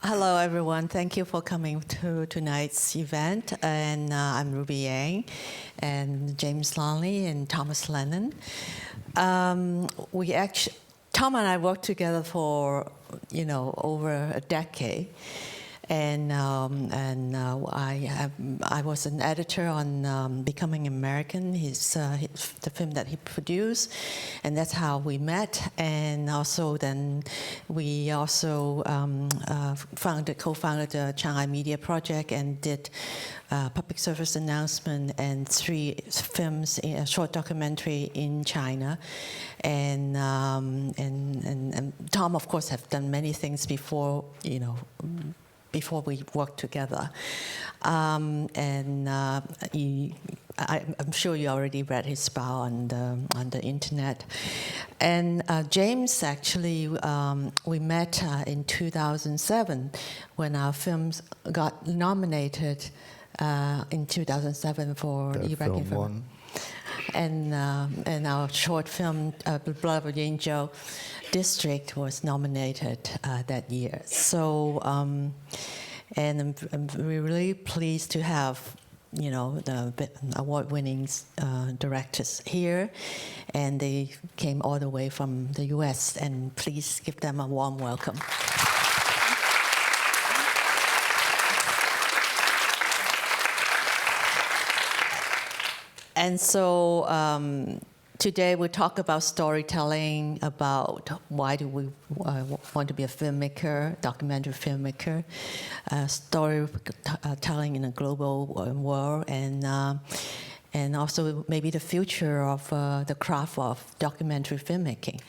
Hello, everyone. Thank you for coming to tonight's event. And I'm Ruby Yang, and James Longley, and Thomas Lennon. Tom and I worked together for, over a decade. And I was an editor on Becoming American, the film that he produced, and that's how we met. And also then we also co-founded the Shanghai Media Project and did public service announcement and 3 films, a short documentary in China. And Tom, of course, have done many things before, before we worked together. I'm sure you already read his bio on the internet. And James, actually, we met in 2007 when our films got nominated in 2007 for Iraqi film. And our short film, Blood of Yingzhou District, was nominated that year. So, and we're really pleased to have, the award-winning directors here, and they came all the way from the U.S. And please give them a warm welcome. And so today we talk about storytelling, about why do we want to be a filmmaker, documentary filmmaker, storytelling in a global world, and also maybe the future of the craft of documentary filmmaking.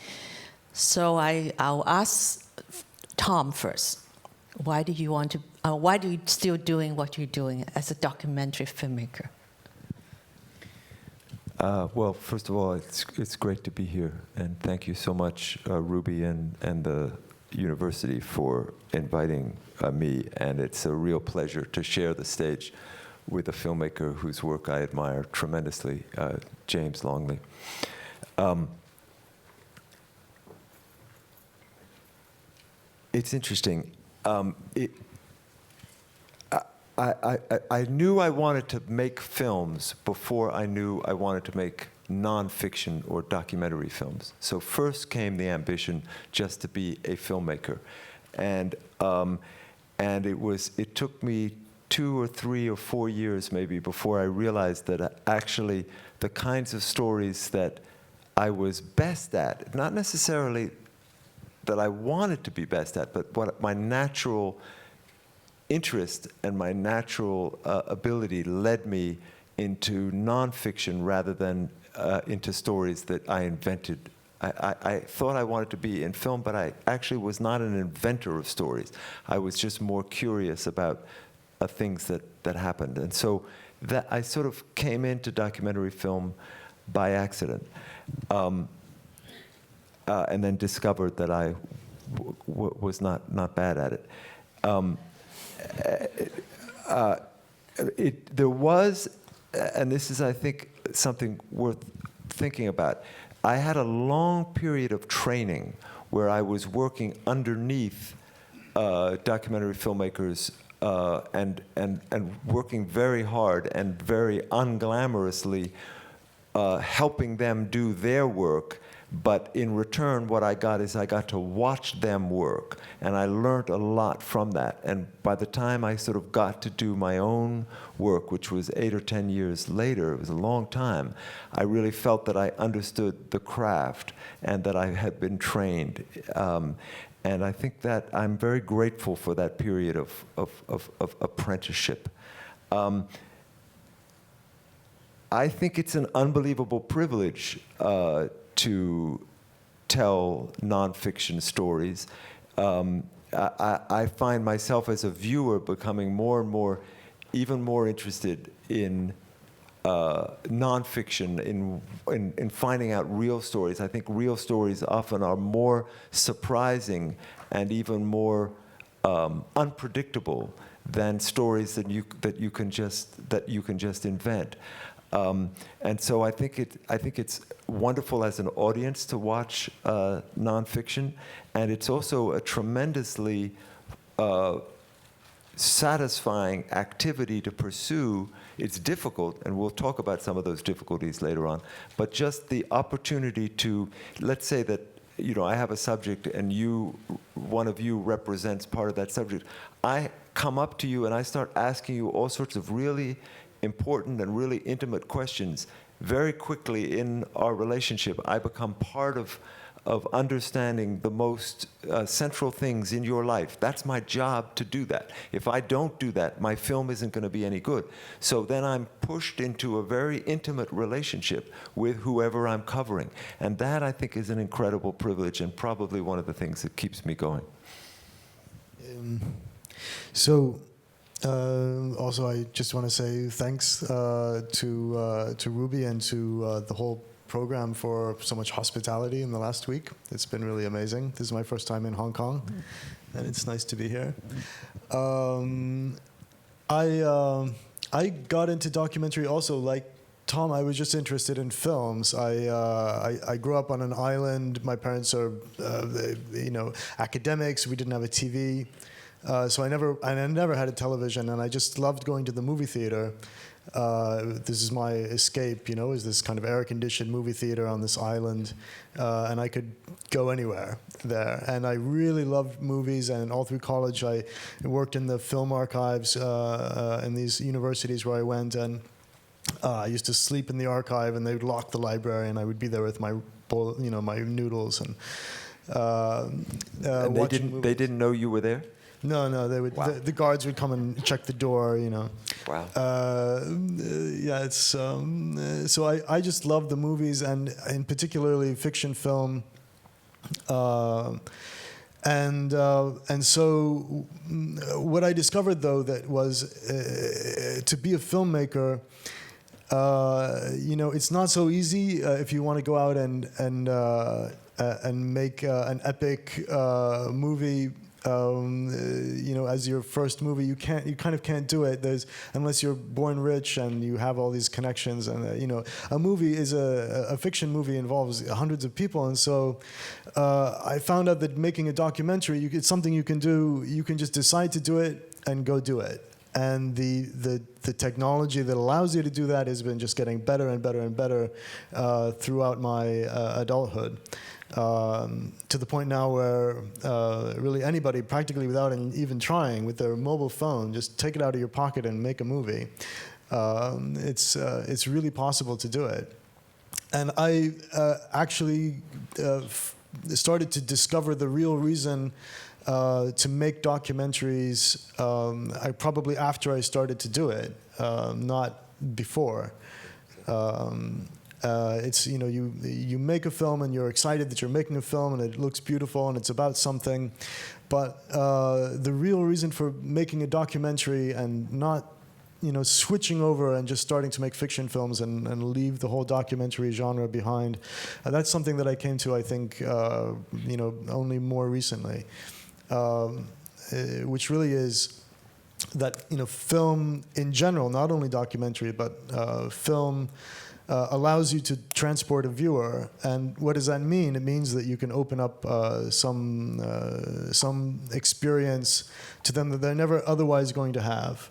So I'll ask Tom first. Why do you still doing what you're doing as a documentary filmmaker? Well, first of all, it's great to be here, and thank you so much, Ruby and the university, for inviting me. And it's a real pleasure to share the stage with a filmmaker whose work I admire tremendously, James Longley. It's interesting. I knew I wanted to make films before I knew I wanted to make nonfiction or documentary films. So first came the ambition just to be a filmmaker, and it took me 2 or 3 or 4 years maybe before I realized that actually the kinds of stories that I was best at, not necessarily that I wanted to be best at, but what my natural interest and my natural ability led me into nonfiction rather than into stories that I invented. I thought I wanted to be in film, but I actually was not an inventor of stories. I was just more curious about things that happened. And so that I sort of came into documentary film by accident, and then discovered that I was not bad at it. There was, and this is, I think, something worth thinking about, I had a long period of training where I was working underneath documentary filmmakers and working very hard and very unglamorously helping them do their work. But in return, what I got is I got to watch them work, and I learned a lot from that. And by the time I sort of got to do my own work, which was 8 or 10 years later, it was a long time, I really felt that I understood the craft and that I had been trained. And I think that I'm very grateful for that period of apprenticeship. I think it's an unbelievable privilege to tell nonfiction stories. I find myself as a viewer becoming more and more, even more interested in nonfiction, in finding out real stories. I think real stories often are more surprising and even more unpredictable than stories that you can just invent. And so I think it's wonderful as an audience to watch nonfiction, and it's also a tremendously satisfying activity to pursue. It's difficult, and we'll talk about some of those difficulties later on, but just the opportunity to, let's say that, I have a subject and one of you represents part of that subject. I come up to you and I start asking you all sorts of really important and really intimate questions. Very quickly in our relationship, I become part of understanding the most central things in your life. That's my job to do that. If I don't do that, my film isn't going to be any good. So then I'm pushed into a very intimate relationship with whoever I'm covering. And that, I think, is an incredible privilege and probably one of the things that keeps me going. Also, I just want to say thanks to Ruby and to the whole program for so much hospitality in the last week. It's been really amazing. This is my first time in Hong Kong, and it's nice to be here. I got into documentary also like Tom. I was just interested in films. I grew up on an island. My parents are, academics. We didn't have a TV. So I never had a television, and I just loved going to the movie theater. This is my escape, is this kind of air-conditioned movie theater on this island, and I could go anywhere there. And I really loved movies, and all through college I worked in the film archives in these universities where I went, and I used to sleep in the archive, and they would lock the library, and I would be there with my bowl, my noodles, and they didn't know you were there? No, they would. Wow. The guards would come and check the door, Wow. It's so I just love the movies, and particularly fiction film, and so what I discovered though that was to be a filmmaker. It's not so easy if you want to go out and make an epic movie. As your first movie, you kind of can't do it. Unless you're born rich and you have all these connections, and a movie is a fiction movie involves hundreds of people, and so I found out that making a documentary, it's something you can do. You can just decide to do it and go do it. And the technology that allows you to do that has been just getting better and better and better throughout my adulthood. To the point now where really anybody, practically without even trying, with their mobile phone, just take it out of your pocket and make a movie. It's really possible to do it. And I actually started to discover the real reason to make documentaries probably after I started to do it, not before. It's you make a film and you're excited that you're making a film and it looks beautiful and it's about something, but the real reason for making a documentary and not switching over and just starting to make fiction films and leave the whole documentary genre behind, that's something that I came to, I think, only more recently, which really is that film in general, not only documentary, but film allows you to transport a viewer. And what does that mean? It means that you can open up some experience to them that they're never otherwise going to have.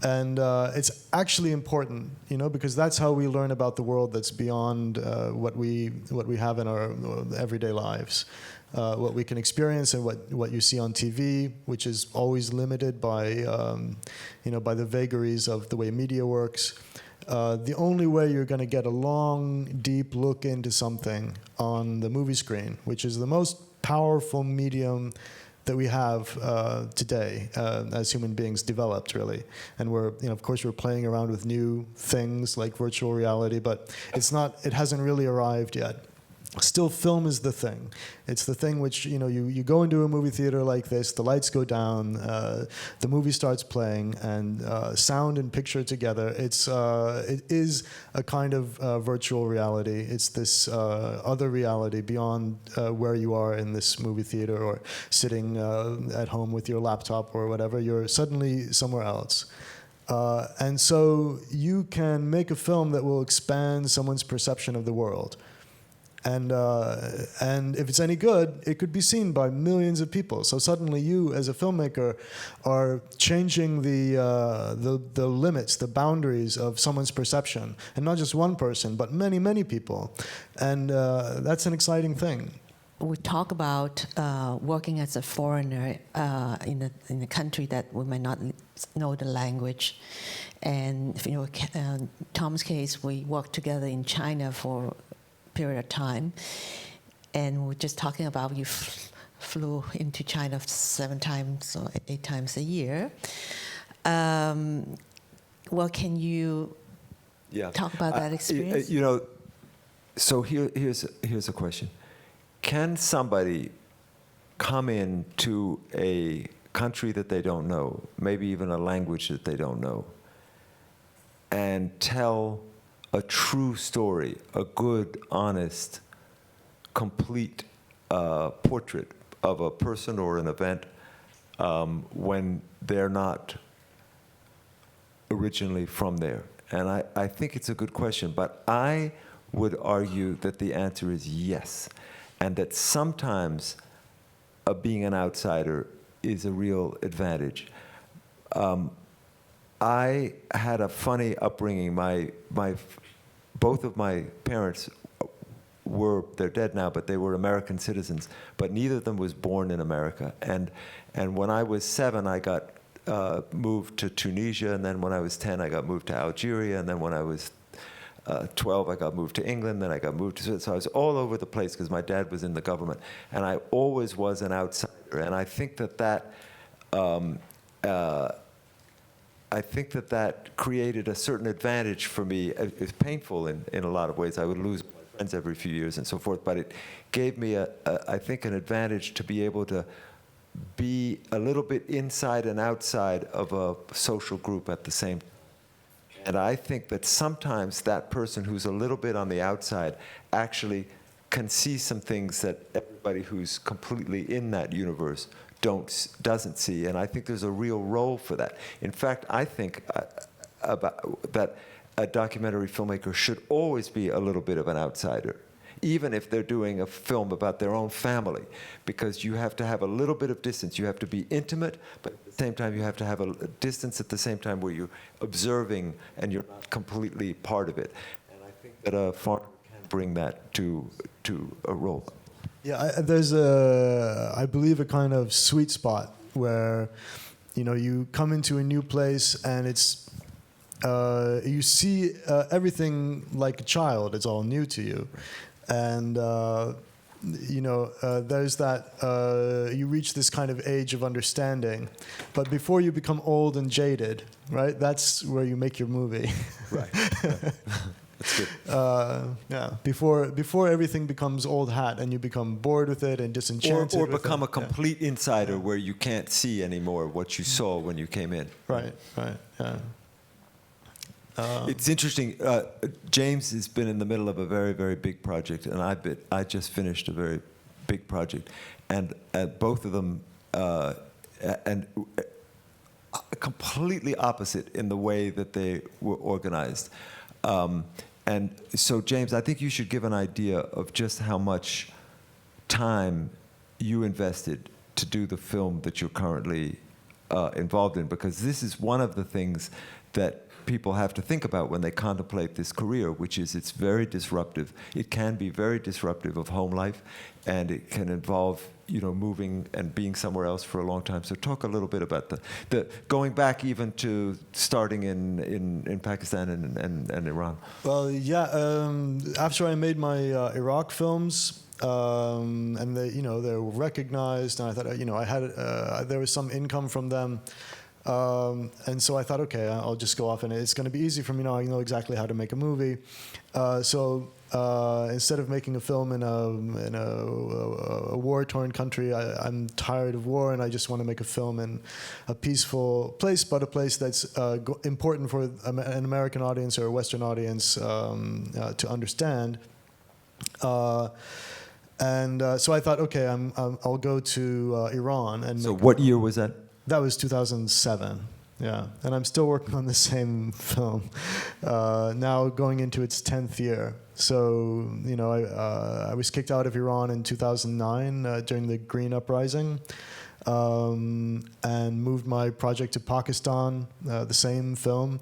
And it's actually important, because that's how we learn about the world that's beyond what we have in our everyday lives. What we can experience and what you see on TV, which is always limited by by the vagaries of the way media works. The only way you're going to get a long, deep look into something on the movie screen, which is the most powerful medium that we have today as human beings developed, really. And we're, of course, we're playing around with new things like virtual reality, but it hasn't really arrived yet. Still, film is the thing. It's the thing which, you go into a movie theater like this, the lights go down, the movie starts playing, and sound and picture together. It is a kind of virtual reality. It's this other reality beyond where you are in this movie theater or sitting at home with your laptop or whatever. You're suddenly somewhere else. And so you can make a film that will expand someone's perception of the world. And if it's any good, it could be seen by millions of people. So suddenly you, as a filmmaker, are changing the limits, the boundaries of someone's perception. And not just one person, but many, many people. And that's an exciting thing. We talk about working as a foreigner in a country that we might not know the language. And Tom's case, we worked together in China for period of time, and we're just talking about you flew into China 7 times or 8 times a year. Well, can you talk about that experience? So here's a question. Can somebody come into a country that they don't know, maybe even a language that they don't know, and tell a true story, a good, honest, complete portrait of a person or an event when they're not originally from there? And I think it's a good question, but I would argue that the answer is yes, and that sometimes being an outsider is a real advantage. I had a funny upbringing. Both of my parents they're dead now, but they were American citizens, but neither of them was born in America. And when I was 7, I got moved to Tunisia, and then when I was 10, I got moved to Algeria, and then when I was 12, I got moved to England, then I got moved to, so I was all over the place because my dad was in the government, and I always was an outsider. And I think that created a certain advantage for me. It's painful in a lot of ways. I would lose my friends every few years and so forth, but it gave me, I think, an advantage to be able to be a little bit inside and outside of a social group at the same time. And I think that sometimes that person who's a little bit on the outside actually can see some things that everybody who's completely in that universe doesn't see, and I think there's a real role for that. In fact, I think that a documentary filmmaker should always be a little bit of an outsider, even if they're doing a film about their own family, because you have to have a little bit of distance. You have to be intimate, but at the same time you have to have a distance at the same time where you're observing and you're not completely part of it. And I think that a foreigner can bring that to a role. Yeah, there's I believe, a kind of sweet spot where, you come into a new place and it's, you see everything like a child. It's all new to you, and there's that. You reach this kind of age of understanding, but before you become old and jaded, right? That's where you make your movie. Right. That's good. Before everything becomes old hat and you become bored with it and disenchanted. Or become a complete insider where you can't see anymore what you saw when you came in. Right. Yeah. It's interesting. James has been in the middle of a very, very big project, and I just finished a very big project, and both of them completely opposite in the way that they were organized. And so, James, I think you should give an idea of just how much time you invested to do the film that you're currently involved in, because this is one of the things that people have to think about when they contemplate this career, which is it's very disruptive. It can be very disruptive of home life, and it can involve moving and being somewhere else for a long time. So talk a little bit about the going back even to starting in Pakistan and Iran. Well, yeah. After I made my Iraq films, and they're recognized, and I thought I had there was some income from them. And so I thought, okay, I'll just go off, and it's going to be easy for me now. I know exactly how to make a movie. So instead of making a film in a war-torn country, I'm tired of war, and I just want to make a film in a peaceful place, but a place that's important for an American audience or a Western audience to understand. So I thought, okay, I'll go to Iran. And so what year was that? That was 2007. Yeah, and I'm still working on the same film, now going into its 10th year. So, you know, I was kicked out of Iran in 2009 during the Green Uprising, and moved my project to Pakistan, the same film,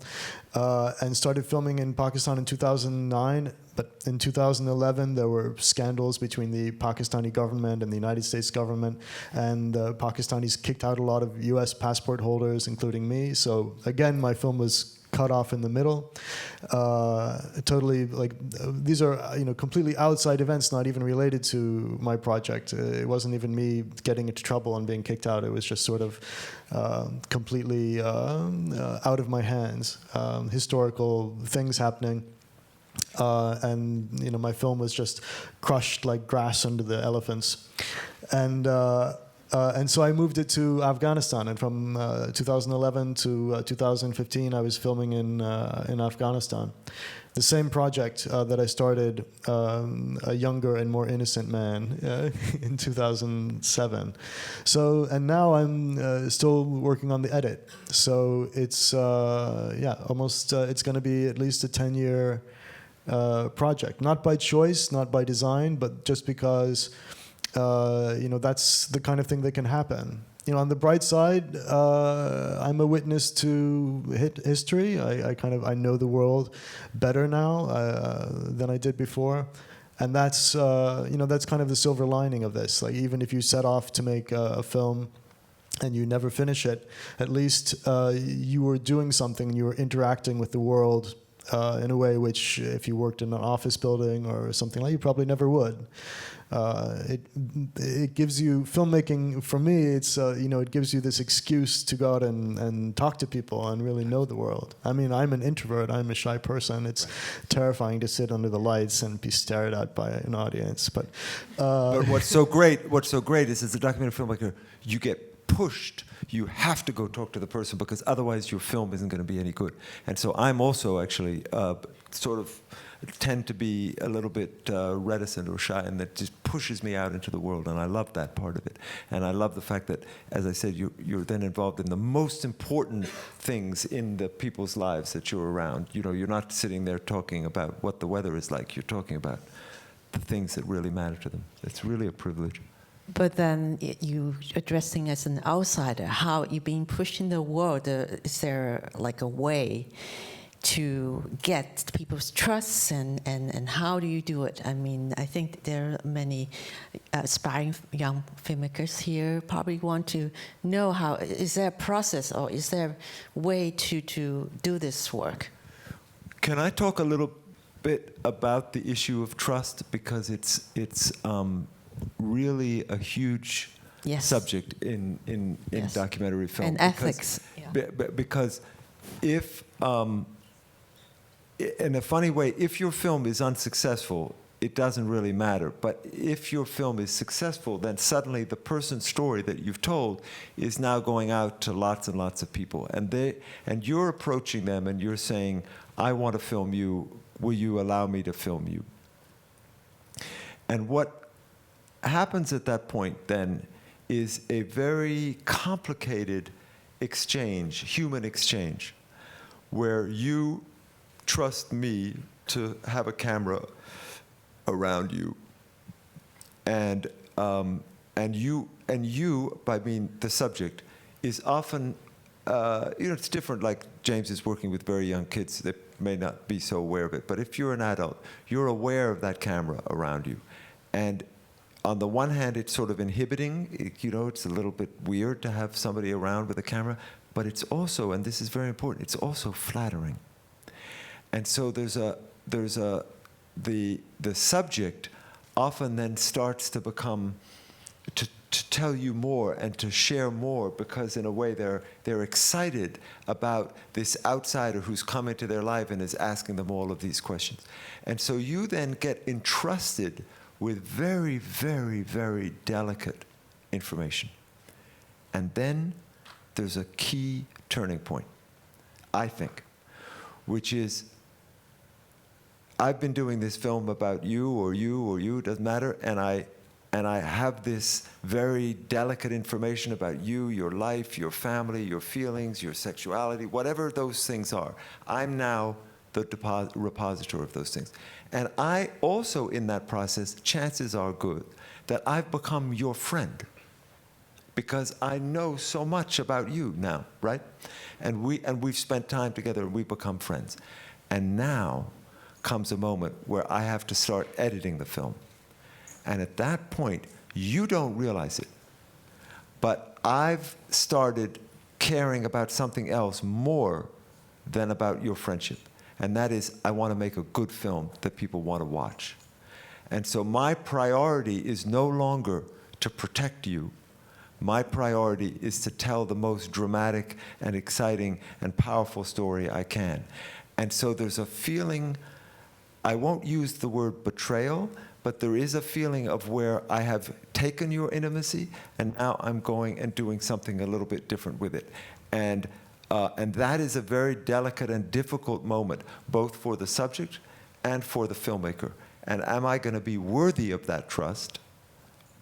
and started filming in Pakistan in 2009. But in 2011, there were scandals between the Pakistani government and the United States government, and the Pakistanis kicked out a lot of US passport holders, including me. So again, my film was cut off in the middle. Totally, like, these are, you know, completely outside events, not even related to my project. It wasn't even me getting into trouble and being kicked out. It was just sort of completely out of my hands. Historical things happening. And, you know, my film was just crushed like grass under the elephants. And so I moved it to Afghanistan, and from 2011 to 2015, I was filming in Afghanistan. The same project that I started, a younger and more innocent man, in 2007. So, and now I'm still working on the edit. So it's almost it's going to be at least a 10-year project. Not by choice, not by design, but just because. You know, that's the kind of thing that can happen. You know, on the bright side, I'm a witness to history. I know the world better now than I did before, and that's you know, that's kind of the silver lining of this. Like, even if you set off to make a film and you never finish it, at least you were doing something and you were interacting with the world in a way which, if you worked in an office building or something like, you probably never would. It gives you, filmmaking, for me, it's you know, it gives you this excuse to go out and talk to people and really know the world. I mean, I'm an introvert, I'm a shy person. It's terrifying to sit under the lights and be stared at by an audience. But what's so great is, as a documentary filmmaker, you get pushed. You have to go talk to the person, because otherwise your film isn't going to be any good. And so I'm also actually sort of tend to be a little bit reticent or shy, and that just pushes me out into the world, and I love that part of it. And I love the fact that, as I said, you're then involved in the most important things in the people's lives that you're around. You know, you're not sitting there talking about what the weather is like. You're talking about the things that really matter to them. It's really a privilege. But then you addressing as an outsider, how you're being pushed in the world, is there like a way to get people's trust, and how do you do it? I mean, I think there are many aspiring young filmmakers here probably want to know how, is there a process or is there a way to do this work? Can I talk a little bit about the issue of trust, because it's really a huge subject in documentary film. And ethics. Because if, in a funny way, if your film is unsuccessful, it doesn't really matter. But if your film is successful, then suddenly the person's story that you've told is now going out to lots and lots of people. And you're approaching them and you're saying, I want to film you. Will you allow me to film you? And what happens at that point then is a very complicated exchange, human exchange, where you trust me to have a camera around you, and you, I mean, the subject is often, you know, it's different. Like, James is working with very young kids that may not be so aware of it, but if you're an adult, you're aware of that camera around you, and on the one hand, it's sort of inhibiting. You know, it's a little bit weird to have somebody around with a camera, but it's also, and this is very important, it's also flattering. And so the subject often then starts to become, to tell you more and to share more, because in a way they're excited about this outsider who's come into their life and is asking them all of these questions. And so you then get entrusted with very, very, very delicate information. And then there's a key turning point, I think, which is, I've been doing this film about you, it doesn't matter, and and I have this very delicate information about you, your life, your family, your feelings, your sexuality, whatever those things are. I'm now the repository of those things. And I also, in that process, chances are good that I've become your friend, because I know so much about you now, right? And we've spent time together and we've become friends. And now comes a moment where I have to start editing the film. And at that point, you don't realize it, but I've started caring about something else more than about your friendship. And that is, I want to make a good film that people want to watch. And so my priority is no longer to protect you. My priority is to tell the most dramatic and exciting and powerful story I can. And so there's a feeling, I won't use the word betrayal, but there is a feeling of where I have taken your intimacy and now I'm going and doing something a little bit different with it. And that is a very delicate and difficult moment, both for the subject and for the filmmaker. And am I going to be worthy of that trust?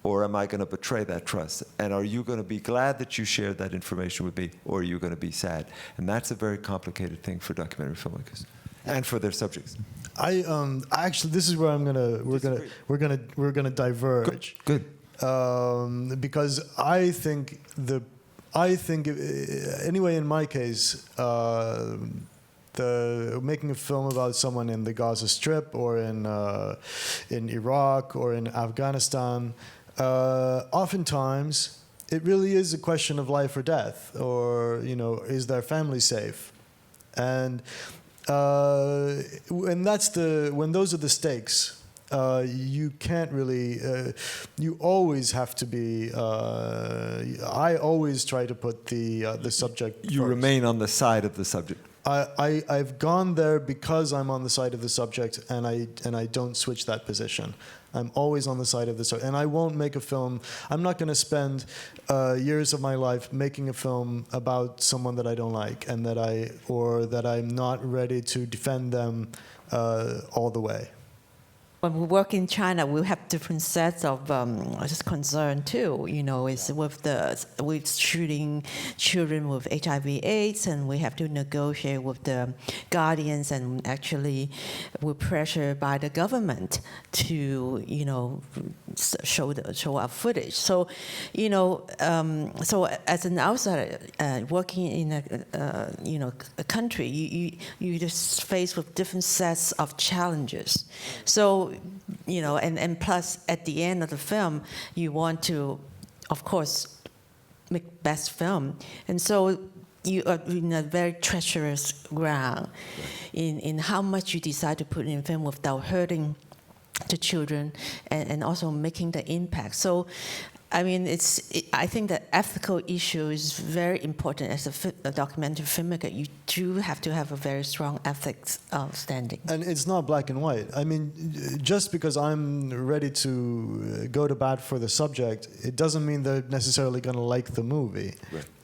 Or am I going to betray that trust? And are you going to be glad that you shared that information with me, or are you going to be sad? And that's a very complicated thing for documentary filmmakers and for their subjects. Actually, this is where we're gonna diverge. Good. Because I think anyway, in my case, making a film about someone in the Gaza Strip or in Iraq or in Afghanistan, oftentimes it really is a question of life or death, or is their family safe? And when those are the stakes, you can't really. You always have to be. I always try to put the subject. You first. Remain on the side of the subject. I've gone there because I'm on the side of the subject, and I don't switch that position. I'm always on the side of the subject, and I won't make a film. I'm not going to spend years of my life making a film about someone that I don't like, and that I'm not ready to defend them all the way. When we work in China, we have different sets of concern too. It's with shooting children with HIV/AIDS, and we have to negotiate with the guardians, and actually, we're pressured by the government to show our footage. So, so as an outsider working in a country, you just faced with different sets of challenges. So. And plus, at the end of the film, you want to, of course, make best film. And so you are in a very treacherous ground in how much you decide to put in film without hurting the children and also making the impact. So, I mean, I think the ethical issue is very important as a documentary filmmaker. You do have to have a very strong ethics standing. And it's not black and white. I mean, just because I'm ready to go to bat for the subject, it doesn't mean they're necessarily going to like the movie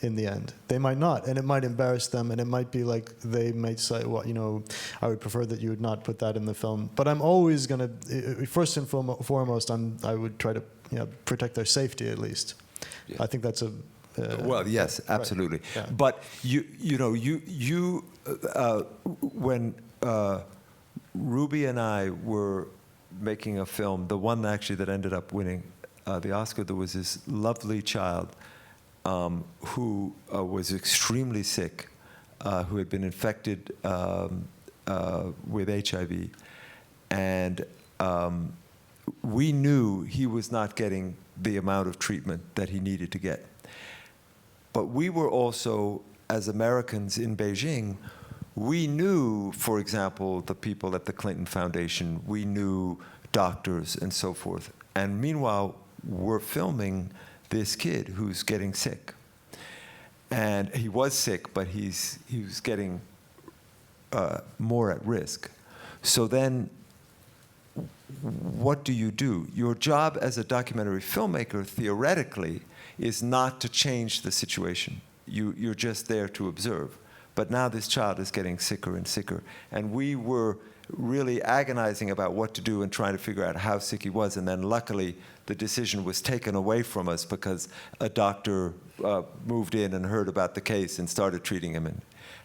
in the end. They might not, and it might embarrass them, and it might be like they might say, well, I would prefer that you would not put that in the film. But I'm always going to, first and foremost, I would try to protect their safety at least. Yeah. I think that's a. Well, yes, absolutely. Right. Yeah. But when Ruby and I were making a film, the one actually that ended up winning the Oscar, there was this lovely child who was extremely sick, who had been infected with HIV, and. We knew he was not getting the amount of treatment that he needed to get. But we were also, as Americans in Beijing, we knew, for example, the people at the Clinton Foundation, we knew doctors and so forth. And meanwhile, we're filming this kid who's getting sick. And he was sick, but he was getting more at risk. So then, what do? Your job as a documentary filmmaker, theoretically, is not to change the situation. You're just there to observe. But now this child is getting sicker and sicker. And we were really agonizing about what to do and trying to figure out how sick he was. And then luckily, the decision was taken away from us because a doctor moved in and heard about the case and started treating him.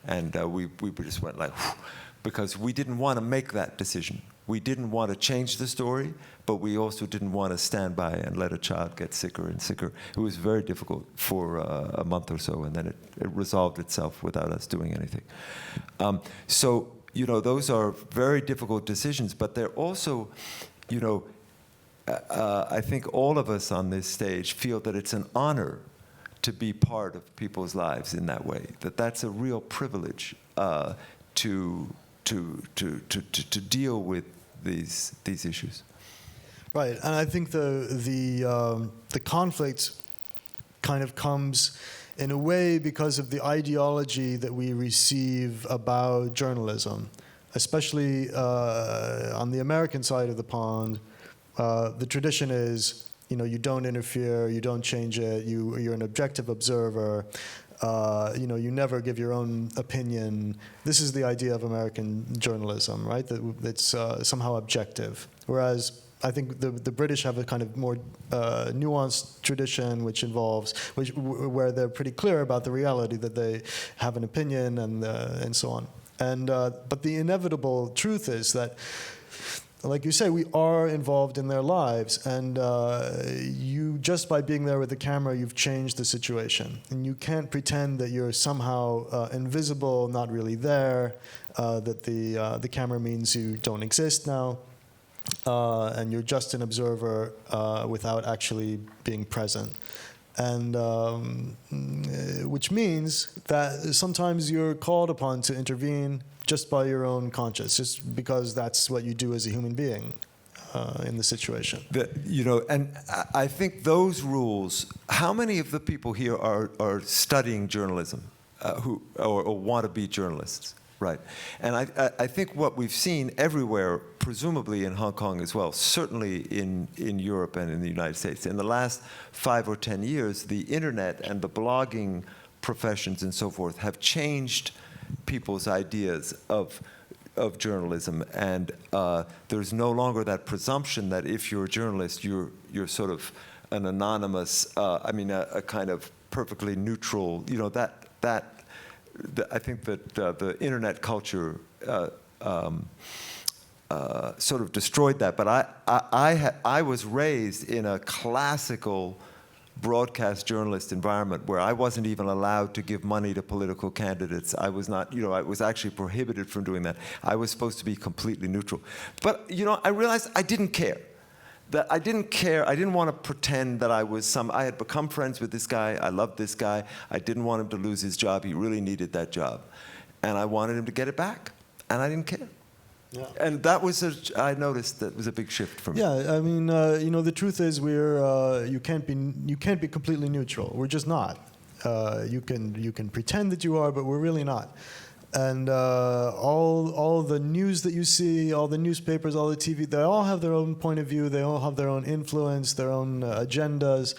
And we just went like, whew, because we didn't want to make that decision. We didn't want to change the story, but we also didn't want to stand by and let a child get sicker and sicker. It was very difficult for a month or so, and then it resolved itself without us doing anything. So, you know, those are very difficult decisions, but they're also, you know, I think all of us on this stage feel that it's an honor to be part of people's lives in that way, that that's a real privilege to deal with these issues. Right, and I think the conflict kind of comes in a way because of the ideology that we receive about journalism, especially on the American side of the pond. The tradition is, you know, you don't interfere, you don't change it, you're an objective observer. You know, you never give your own opinion. This is the idea of American journalism, right? That it's somehow objective. Whereas I think the British have a kind of more nuanced tradition, where they're pretty clear about the reality that they have an opinion and so on. But the inevitable truth is that, like you say, we are involved in their lives, and you, just by being there with the camera, you've changed the situation. And you can't pretend that you're somehow invisible, not really there, that the camera means you don't exist now, and you're just an observer without actually being present. And which means that sometimes you're called upon to intervene just by your own conscience, just because that's what you do as a human being in the situation. You know, and I think those rules, how many of the people here are studying journalism or want to be journalists? Right. And I think what we've seen everywhere, presumably in Hong Kong as well, certainly in Europe and in the United States, in the last 5 or 10 years, the internet and the blogging professions and so forth have changed people's ideas of journalism. And there's no longer that presumption that if you're a journalist, you're sort of an anonymous, a kind of perfectly neutral, you know, I think that the internet culture sort of destroyed that. But I was raised in a classical broadcast journalist environment where I wasn't even allowed to give money to political candidates. I was not, you know, I was actually prohibited from doing that. I was supposed to be completely neutral. But, you know, I realized I didn't care. That I didn't care. I didn't want to pretend that I had become friends with this guy. I loved this guy. I didn't want him to lose his job. He really needed that job. And I wanted him to get it back. And I didn't care. Yeah. And that was I noticed that was a big shift for me. Yeah, I mean, you know, the truth is you can't be completely neutral. We're just not. You can pretend that you are, but we're really not. And all the news that you see, all the newspapers, all the TV, they all have their own point of view. They all have their own influence, their own agendas,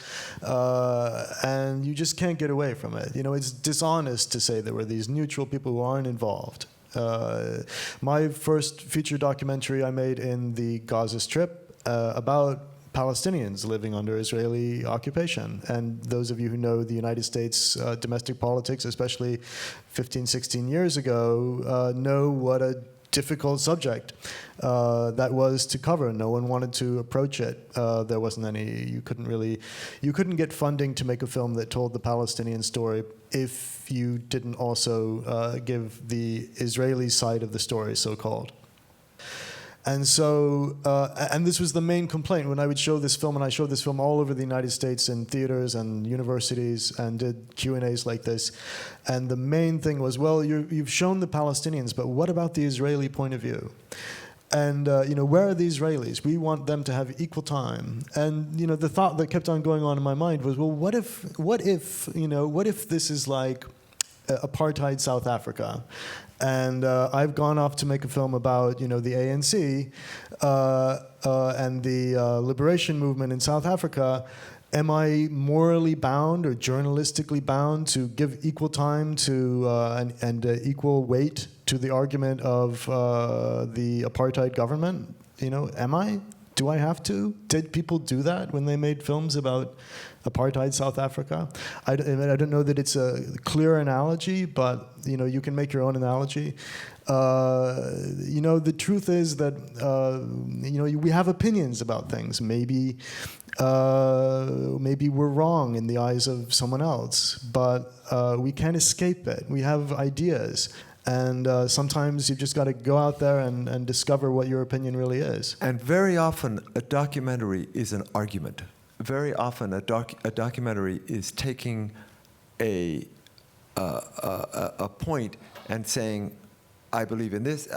and you just can't get away from it. You know, it's dishonest to say there were these neutral people who aren't involved. My first feature documentary I made in the Gaza Strip about Palestinians living under Israeli occupation. And those of you who know the United States domestic politics, especially 15, 16 years ago, know what a difficult subject that was to cover. No one wanted to approach it. There wasn't any, you couldn't get funding to make a film that told the Palestinian story if you didn't also give the Israeli side of the story, so-called. And so, and this was the main complaint when I would show this film, and I showed this film all over the United States in theaters and universities and did Q&As like this. And the main thing was, well, you've shown the Palestinians, but what about the Israeli point of view? And, you know, where are the Israelis? We want them to have equal time. And, you know, the thought that kept on going on in my mind was, well, what if this is like apartheid South Africa? And I've gone off to make a film about, you know, the ANC and the liberation movement in South Africa. Am I morally bound or journalistically bound to give equal time to and equal weight to the argument of the apartheid government. Am I? Do I have to? Did people do that when they made films about apartheid South Africa? I don't know that it's a clear analogy, but you can make your own analogy. The truth is that we have opinions about things. Maybe we're wrong in the eyes of someone else, but we can't escape it. We have ideas. And sometimes you've just got to go out there and discover what your opinion really is. And very often, a documentary is an argument. Very often, a documentary is taking a point and saying, I believe in this,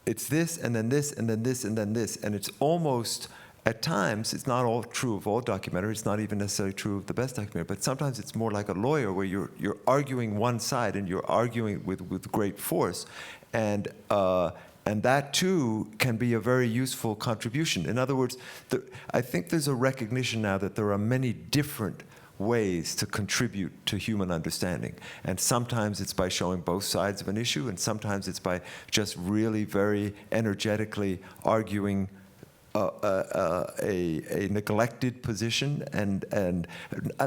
it's this, and then this, and then this, and then this. And it's almost, at times, it's not all true of all documentaries. It's not even necessarily true of the best documentary. But sometimes it's more like a lawyer where you're arguing one side and you're arguing with great force. And that, too, can be a very useful contribution. In other words, I think there's a recognition now that there are many different ways to contribute to human understanding. And sometimes it's by showing both sides of an issue, and sometimes it's by just really very energetically arguing a neglected position, and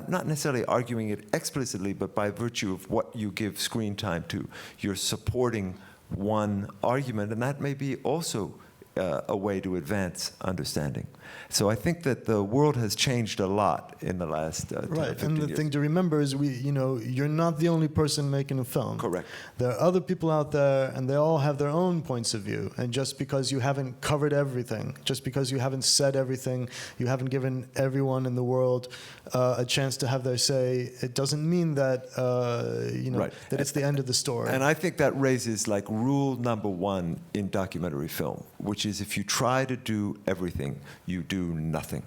not necessarily arguing it explicitly, but by virtue of what you give screen time to. You're supporting one argument, and that may be also a way to advance understanding. So I think that the world has changed a lot in the last 10 or 15 years. And the thing to remember is you're not the only person making a film. Correct. There are other people out there, and they all have their own points of view. And just because you haven't covered everything, just because you haven't said everything, you haven't given everyone in the world a chance to have their say, it doesn't mean that Right. that it's the end of the story. And I think that raises like rule number one in documentary film, which is if you try to do everything, you do nothing.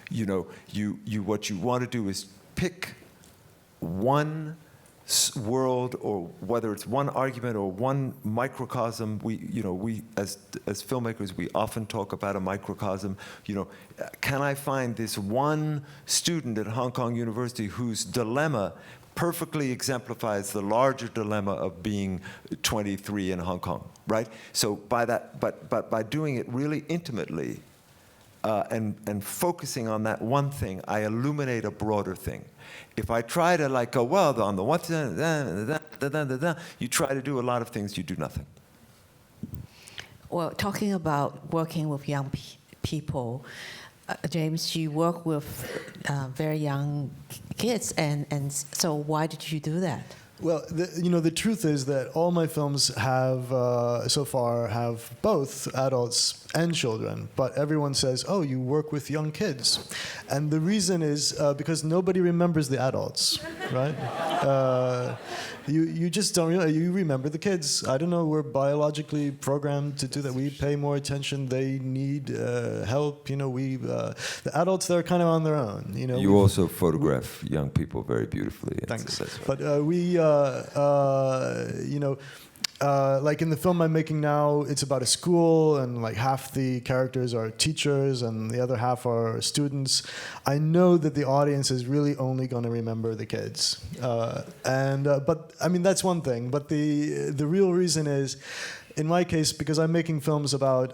What you want to do is pick one world, or whether it's one argument or one microcosm. We as filmmakers, we often talk about a microcosm. Can I find this one student at Hong Kong University whose dilemma perfectly exemplifies the larger dilemma of being 23 in Hong Kong, right? So by that, but by doing it really intimately, and focusing on that one thing, I illuminate a broader thing. If I try to go, well, on the one, you try to do a lot of things, you do nothing. Well, talking about working with young people, James, you work with very young kids, and so why did you do that? Well, the truth is that all my films have, so far, have both adults and children, but everyone says, oh, you work with young kids. And the reason is because nobody remembers the adults, right? You just don't you remember the kids. I don't know, we're biologically programmed to do that. We pay more attention, they need help, the adults, they're kind of on their own. You also photograph young people very beautifully. Thanks. Right. But like in the film I'm making now, it's about a school, and like half the characters are teachers and the other half are students. I know that the audience is really only going to remember the kids, but I mean that's one thing. But the real reason is, in my case, because I'm making films about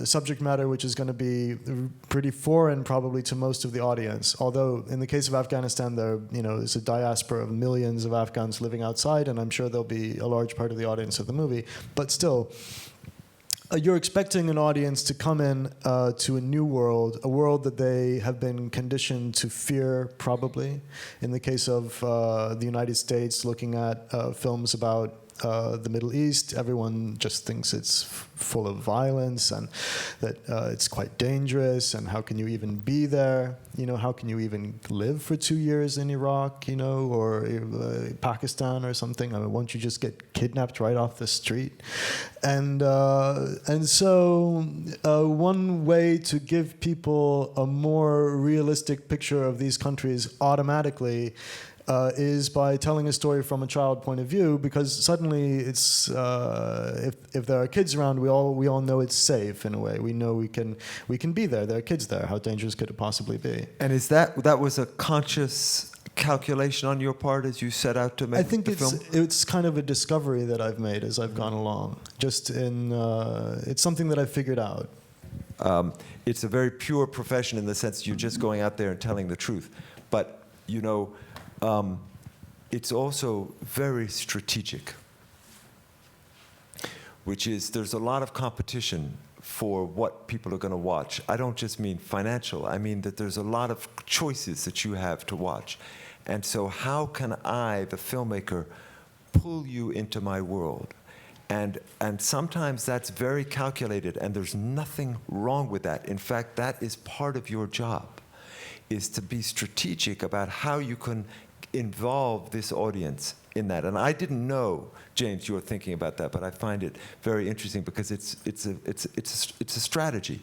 subject matter which is going to be pretty foreign probably to most of the audience. Although in the case of Afghanistan, there's a diaspora of millions of Afghans living outside, and I'm sure there'll be a large part of the audience of the movie. But still, you're expecting an audience to come in to a new world, a world that they have been conditioned to fear, probably. In the case of the United States, looking at films about the Middle East, everyone just thinks it's full of violence and that it's quite dangerous, and how can you even be there? How can you even live for 2 years in Iraq, or Pakistan or something? I mean, won't you just get kidnapped right off the street? And so one way to give people a more realistic picture of these countries automatically is by telling a story from a child point of view, because suddenly it's if there are kids around, we all know it's safe in a way. We know we can be there. There are kids there. How dangerous could it possibly be? And is that was a conscious calculation on your part as you set out to make I think the film? it's kind of a discovery that I've made as I've gone along. Just it's something that I've figured out. It's a very pure profession in the sense you're just going out there and telling the truth. But, it's also very strategic, which is there's a lot of competition for what people are going to watch. I don't just mean financial. I mean that there's a lot of choices that you have to watch. And so how can I, the filmmaker, pull you into my world? And sometimes that's very calculated, and there's nothing wrong with that. In fact, that is part of your job, is to be strategic about how you can involve this audience in that. And I didn't know, James, you were thinking about that, but I find it very interesting because it's a strategy.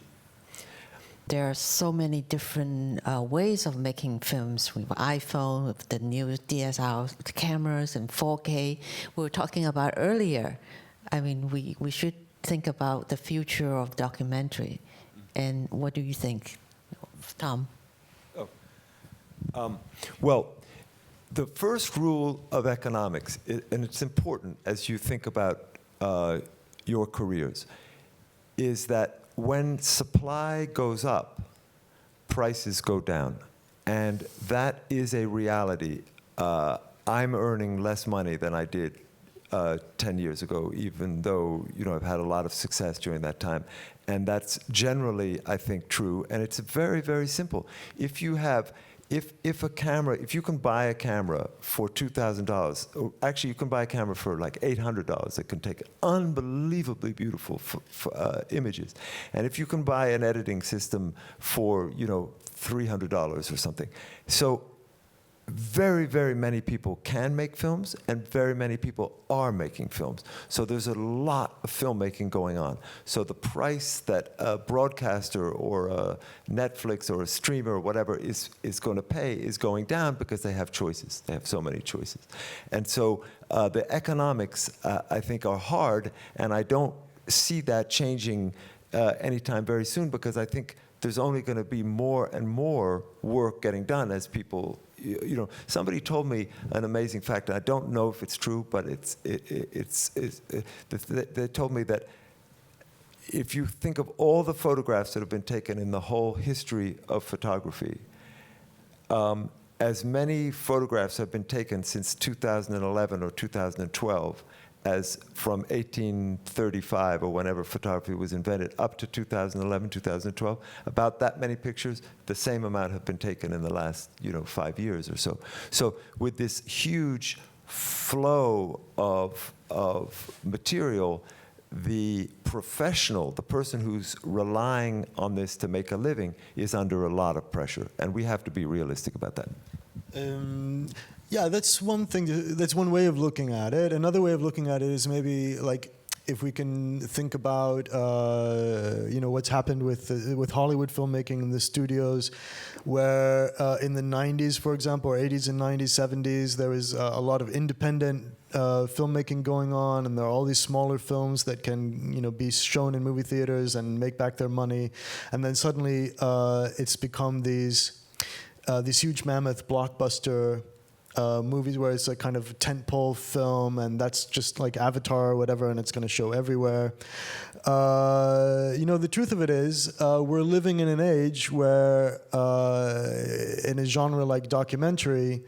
There are so many different ways of making films with iPhone, with the new DSLR cameras and 4K. We were talking about earlier. I mean, we should think about the future of documentary. And what do you think, Tom? Well, the first rule of economics, and it's important as you think about your careers, is that when supply goes up, prices go down. And that is a reality. I'm earning less money than I did 10 years ago, even though I've had a lot of success during that time. And that's generally, I think, true. And it's very, very simple. If you can buy a camera for $2,000, or actually you can buy a camera for like $800 that can take unbelievably beautiful images. And if you can buy an editing system for, $300 or something. So very, very many people can make films, and very many people are making films. So there's a lot of filmmaking going on. So the price that a broadcaster or a Netflix or a streamer or whatever is going to pay is going down because they have choices. They have so many choices. And so the economics, I think, are hard, and I don't see that changing anytime very soon, because I think there's only going to be more and more work getting done as people. Somebody told me an amazing fact, and I don't know if it's true, but they told me that if you think of all the photographs that have been taken in the whole history of photography, as many photographs have been taken since 2011 or 2012 as from 1835 or whenever photography was invented up to 2011, 2012, about that many pictures, the same amount have been taken in the last 5 years or so. So with this huge flow of material, the professional, the person who's relying on this to make a living, is under a lot of pressure, and we have to be realistic about that. Yeah, that's one thing. That's one way of looking at it. Another way of looking at it is maybe like if we can think about what's happened with Hollywood filmmaking in the studios, where in the 90s, for example, or 80s and 90s, 70s, there was a lot of independent filmmaking going on, and there are all these smaller films that can be shown in movie theaters and make back their money, and then suddenly it's become these huge mammoth blockbuster movies where it's a kind of tentpole film, and that's just like Avatar or whatever, and it's going to show everywhere. The truth of it is, we're living in an age where, in a genre like documentary,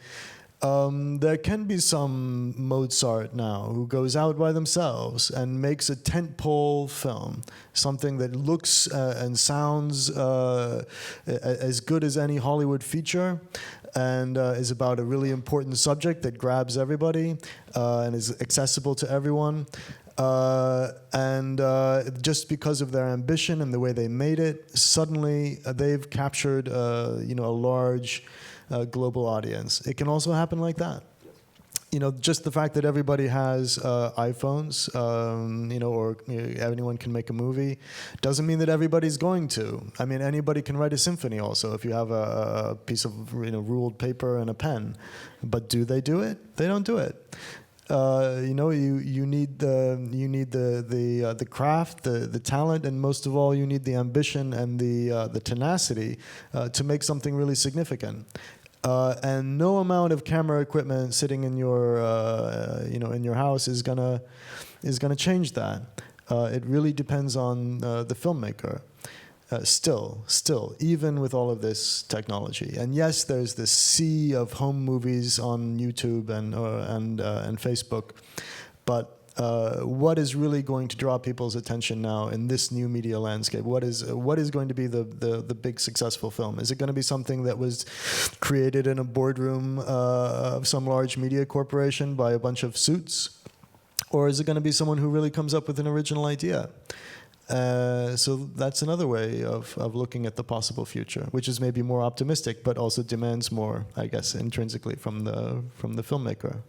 there can be some Mozart now who goes out by themselves and makes a tentpole film, something that looks and sounds as good as any Hollywood feature, and is about a really important subject that grabs everybody and is accessible to everyone. Just because of their ambition and the way they made it, suddenly they've captured a large global audience. It can also happen like that. Just the fact that everybody has iPhones, or anyone can make a movie, doesn't mean that everybody's going to. I mean, anybody can write a symphony also if you have a piece of ruled paper and a pen. But do they do it? They don't do it. You need the craft, the talent, and most of all, you need the ambition and the tenacity to make something really significant. And no amount of camera equipment sitting in your, in your house is gonna change that. It really depends on the filmmaker. Still, even with all of this technology, and yes, there's this sea of home movies on YouTube and Facebook, but what is really going to draw people's attention now in this new media landscape? What is going to be the big successful film? Is it going to be something that was created in a boardroom of some large media corporation by a bunch of suits, or is it going to be someone who really comes up with an original idea? So that's another way of looking at the possible future, which is maybe more optimistic, but also demands more, I guess, intrinsically from the filmmaker.